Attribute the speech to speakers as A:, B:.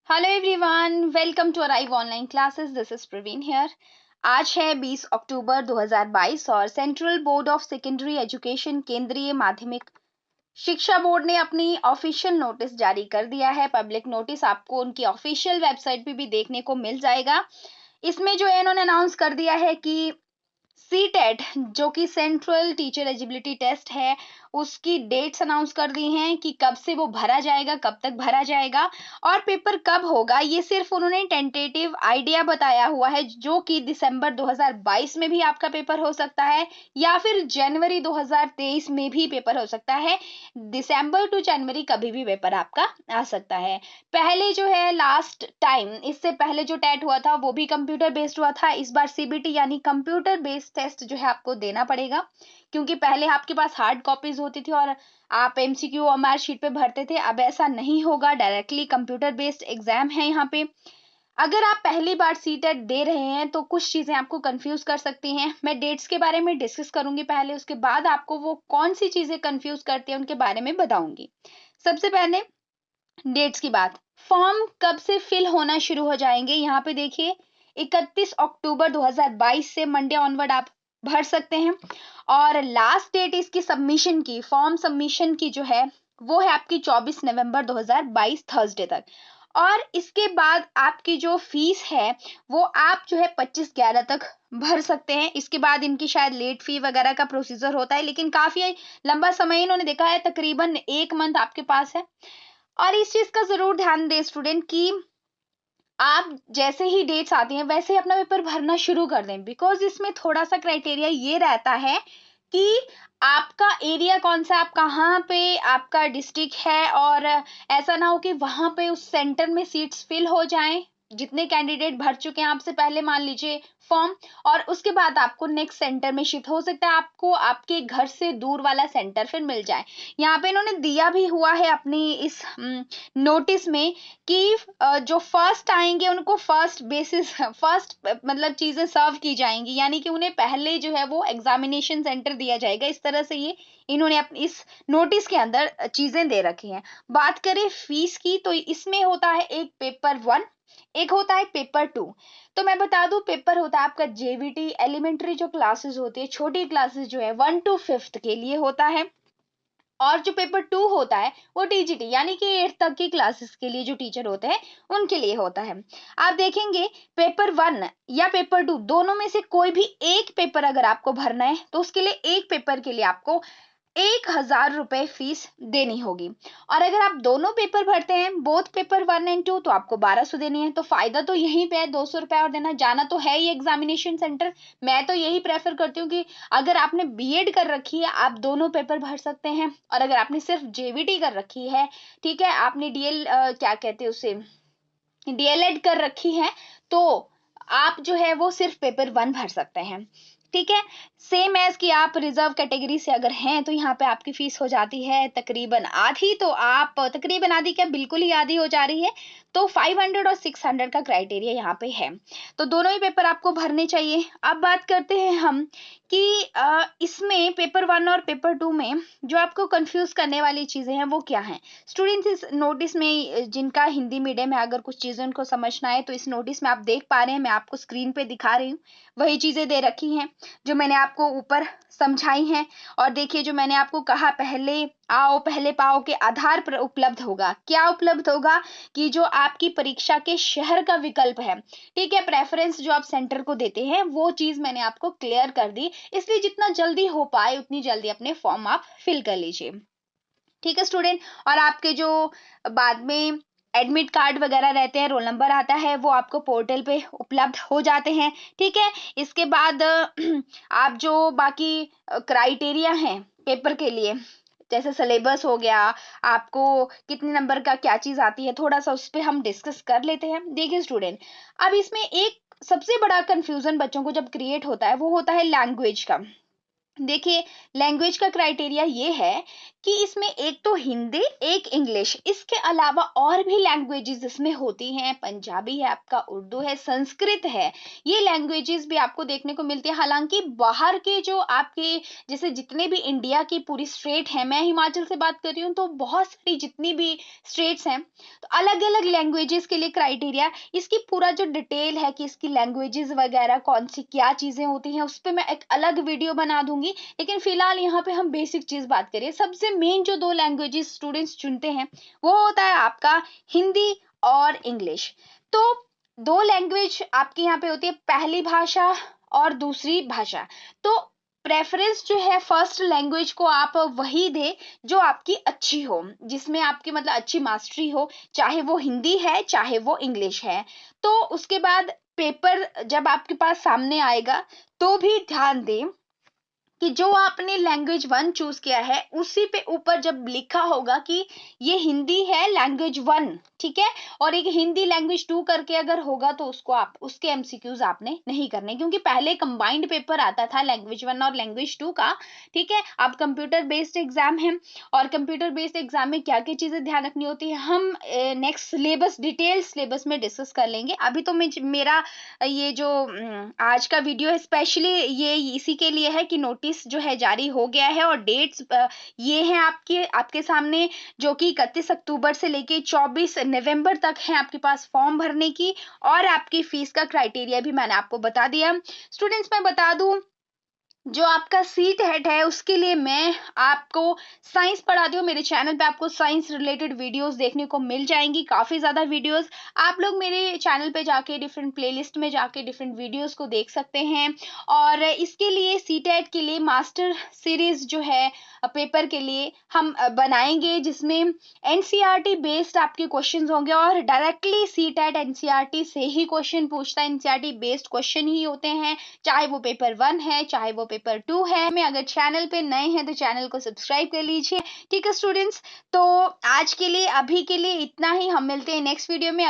A: Hello everyone, welcome to Arrive online classes. This is Praveen here. आज है 20 अक्टूबर 2022 और central board of secondary education Kendriya Madhyamik शिक्षा बोर्ड ने अपनी ऑफिशियल नोटिस जारी कर दिया है। पब्लिक नोटिस आपको उनकी ऑफिशियल वेबसाइट पे भी देखने को मिल जाएगा। इसमें जो है इन्होंने अनाउंस कर दिया है कि सीटेट जो कि सेंट्रल टीचर एलिजिबिलिटी टेस्ट है, उसकी डेट्स अनाउंस कर दी हैं कि कब से वो भरा जाएगा, कब तक भरा जाएगा और पेपर कब होगा। ये सिर्फ उन्होंने टेंटेटिव आइडिया बताया हुआ है, जो कि दिसंबर 2022 में भी आपका पेपर हो सकता है या फिर जनवरी 2023 में भी पेपर हो सकता है। दिसंबर टू जनवरी कभी भी पेपर आपका आ सकता है। पहले जो है लास्ट टाइम, इससे पहले जो टेट हुआ था वो भी कंप्यूटर बेस्ड हुआ था। इस बार सीबीटी यानी कंप्यूटर बेस्ड टेस्ट जो है आपको देना पड़ेगा, क्योंकि पहले आपके पास हार्ड कॉपीज होती थी और आप एमसीक्यू ओएमआर शीट पे भरते थे। अब ऐसा नहीं होगा, डायरेक्टली कंप्यूटर बेस्ड एग्जाम है यहाँ पे। अगर आप पहली बार सीटेट दे रहे हैं तो कुछ चीजें आपको कंफ्यूज कर सकती हैं। मैं डेट्स के बारे में डिस्कस करूंगी पहले, उसके बाद आपको वो कौन सी चीजें कंफ्यूज करती हैं उनके बारे में बताऊंगी। सबसे पहले डेट्स की बात, फॉर्म कब से फिल होना शुरू हो जाएंगे यहाँ पे देखिए। 31 अक्टूबर 2022 से मंडे ऑनवर्ड आप भर सकते हैं और लास्ट डेट इसकी सबमिशन की, फॉर्म सबमिशन की जो है वो है आपकी 24 नवंबर 2022 थर्सडे तक। और इसके बाद आपकी जो फीस है वो आप जो है 25/11 तक भर सकते हैं। इसके बाद इनकी शायद लेट फी वगैरह का प्रोसीजर होता है, लेकिन काफी लंबा समय इन्होंने देखा है, तकरीबन 1 मंथ आपके पास है। और इस चीज का जरूर ध्यान दें स्टूडेंट कि आप जैसे ही डेट्स आती हैं वैसे ही अपना पेपर भरना शुरू कर दें, बिकॉज इसमें थोड़ा सा क्राइटेरिया ये रहता है कि आपका एरिया कौन सा, आप कहाँ पे आपका डिस्ट्रिक्ट है, और ऐसा ना हो कि वहां पे उस सेंटर में सीट्स फिल हो जाएं। जितने कैंडिडेट भर चुके हैं आपसे पहले, मान लीजिए फॉर्म, और उसके बाद आपको नेक्स्ट सेंटर में शिफ्ट हो सकता है, आपको आपके घर से दूर वाला सेंटर फिर मिल जाए। यहाँ पे इन्होंने दिया भी हुआ है अपनी इस नोटिस में कि जो फर्स्ट आएंगे उनको फर्स्ट बेसिस, फर्स्ट मतलब चीजें सर्व की जाएंगी, यानी कि उन्हें पहले जो है वो एग्जामिनेशन सेंटर दिया जाएगा। इस तरह से ये इन्होंने अपनी इस नोटिस के अंदर चीजें दे रखी हैं। बात करें फीस की तो इसमें होता है एक पेपर 1, एक होता है पेपर 2। तो मैं बता दूं, पेपर होता है आपका जेवीटी, एलिमेंट्री जो क्लासेस होती है, छोटी क्लासेस जो है 1 to 5th के लिए होता है। और जो पेपर 2 होता है वो टीजीटी यानी कि 8th तक की क्लासेस के लिए जो टीचर होते हैं उनके लिए होता है। आप देखेंगे पेपर 1 या पेपर 2 दोनों में से कोई भी एक पेपर अगर आपको भरना है तो उसके लिए एक पेपर के लिए आपको 1,000 रुपए फीस देनी होगी। और अगर आप दोनों पेपर भरते हैं, बोथ पेपर 1 and 2, तो आपको 1200 देनी है। तो फायदा तो यहीं पे है, 200 रुपए और देना। जाना तो है ही एग्जामिनेशन सेंटर। मैं तो यही प्रेफर करती हूँ कि अगर आपने बीएड कर रखी है आप दोनों पेपर भर सकते हैं, और अगर आपने सिर्फ जेवीटी कर रखी है, ठीक है, आपने डीएल क्या कहते हैं उसे, डीएलएड कर रखी है, तो आप जो है वो सिर्फ पेपर 1 भर सकते हैं। ठीक है, सेम एज कि आप रिजर्व कैटेगरी से अगर हैं तो यहाँ पे आपकी फीस हो जाती है तकरीबन आधी। तो आप तकरीबन आधी क्या, बिल्कुल ही आधी हो जा रही है। तो 500 और 600 का क्राइटेरिया यहाँ पे है। तो दोनों ही पेपर आपको भरने चाहिए। अब बात करते हैं हम कि इसमें पेपर 1 और पेपर 2 में जो आपको कंफ्यूज करने वाली चीजें हैं वो क्या हैं। स्टूडेंट्स, इस नोटिस में जिनका हिंदी मीडियम है, अगर कुछ चीजें उनको समझना है तो इस नोटिस में आप देख पा रहे हैं, मैं आपको स्क्रीन पे दिखा रही हूँ, वही चीजें दे रखी हैं जो मैंने आपको ऊपर समझाई हैं। और देखिए, जो मैंने आपको कहा, पहले आओ पहले पाओ के आधार पर उपलब्ध होगा। क्या उपलब्ध होगा कि जो आपकी परीक्षा के शहर का विकल्प है, ठीक है, प्रेफरेंस जो आप सेंटर को देते हैं, वो चीज मैंने आपको क्लियर कर दी। इसलिए जितना जल्दी हो पाए उतनी जल्दी अपने फॉर्म आप फिल कर लीजिए। ठीक है स्टूडेंट। और आपके जो बाद में एडमिट कार्ड वगैरह रहते हैं, रोल नंबर आता है, वो आपको पोर्टल पे उपलब्ध हो जाते हैं। ठीक है, इसके बाद आप जो बाकी क्राइटेरिया हैं पेपर के लिए, जैसे सिलेबस हो गया, आपको कितने नंबर का क्या चीज आती है, थोड़ा सा उस पर हम डिस्कस कर लेते हैं। देखिए स्टूडेंट, अब इसमें एक सबसे बड़ा कंफ्यूजन बच्चों को जब क्रिएट होता है वो होता है लैंग्वेज का। देखिए, लैंग्वेज का क्राइटेरिया ये है कि इसमें एक तो हिंदी, एक इंग्लिश, इसके अलावा और भी लैंग्वेजेस इसमें होती हैं। पंजाबी है आपका, उर्दू है, संस्कृत है, ये लैंग्वेजेस भी आपको देखने को मिलती है। हालांकि बाहर के जो आपके जैसे जितने भी इंडिया की पूरी स्टेट है, मैं हिमाचल से बात कर रही हूँ, तो बहुत सारी जितनी भी स्टेट्स हैं, तो अलग अलग लैंग्वेजेस के लिए क्राइटेरिया, इसकी पूरा जो डिटेल है कि इसकी लैंग्वेजेस वगैरह कौन सी क्या चीजें होती हैं, उस पर मैं एक अलग वीडियो बना दूंगी। लेकिन फिलहाल यहाँ पे हम बेसिक चीज बात करें। सबसे मेन जो दो लैंग्वेजेस स्टूडेंट्स चुनते हैं वो होता है आपका हिंदी और इंग्लिश। तो दो लैंग्वेज आपके यहाँ पे होती है, पहली भाषा और दूसरी भाषा। तो प्रेफरेंस जो है फर्स्ट लैंग्वेज को आप वही दे जो आपकी अच्छी हो, जिसमें आपकी मतलब अच्छी मास्टरी हो, चाहे वो हिंदी है चाहे वो इंग्लिश है। तो उसके बाद पेपर जब आपके पास सामने आएगा तो भी ध्यान दें कि जो आपने लैंग्वेज वन चूज किया है उसी पे ऊपर जब लिखा होगा कि ये हिंदी है लैंग्वेज वन, ठीक है, और एक हिंदी लैंग्वेज टू करके अगर होगा तो उसको आप उसके एमसीक्यूज आपने नहीं करने, क्योंकि पहले कंबाइंड पेपर आता था लैंग्वेज वन और लैंग्वेज टू का। ठीक है, अब कंप्यूटर बेस्ड एग्जाम है, और कंप्यूटर बेस्ड एग्जाम में क्या क्या चीजें ध्यान रखनी होती है हम नेक्स्ट सिलेबस डिटेल सिलेबस में डिस्कस कर लेंगे। अभी तो मेरा ये जो आज का वीडियो है स्पेशली ये इसी के लिए है कि नोटिस जो है जारी हो गया है और डेट्स ये हैं आपके सामने, जो कि 31 अक्टूबर से लेके 24 नवंबर तक है आपके पास फॉर्म भरने की। और आपकी फीस का क्राइटेरिया भी मैंने आपको बता दिया। स्टूडेंट्स, मैं बता दूं, जो आपका सीट हेड है उसके लिए मैं आपको साइंस पढ़ाती हूँ। मेरे चैनल पे आपको साइंस रिलेटेड वीडियोस देखने को मिल जाएंगी, काफी ज्यादा वीडियोस। आप लोग मेरे चैनल पे जाके डिफरेंट प्लेलिस्ट में जाके डिफरेंट वीडियोस को देख सकते हैं। और इसके लिए सीटेट के लिए मास्टर सीरीज जो है पेपर के लिए हम बनाएंगे, जिसमें एनसीईआरटी बेस्ड आपके क्वेश्चंस होंगे और डायरेक्टली सीटेट एनसीईआरटी से ही क्वेश्चन पूछता है, एनसीईआरटी बेस्ड क्वेश्चन ही होते हैं, चाहे वो पेपर वन है चाहे वो पेपर टू है। मैं अगर चैनल पे नए हैं तो चैनल को सब्सक्राइब कर लीजिए। ठीक है स्टूडेंट्स, तो आज के लिए अभी के लिए इतना ही, हम मिलते हैं नेक्स्ट वीडियो में।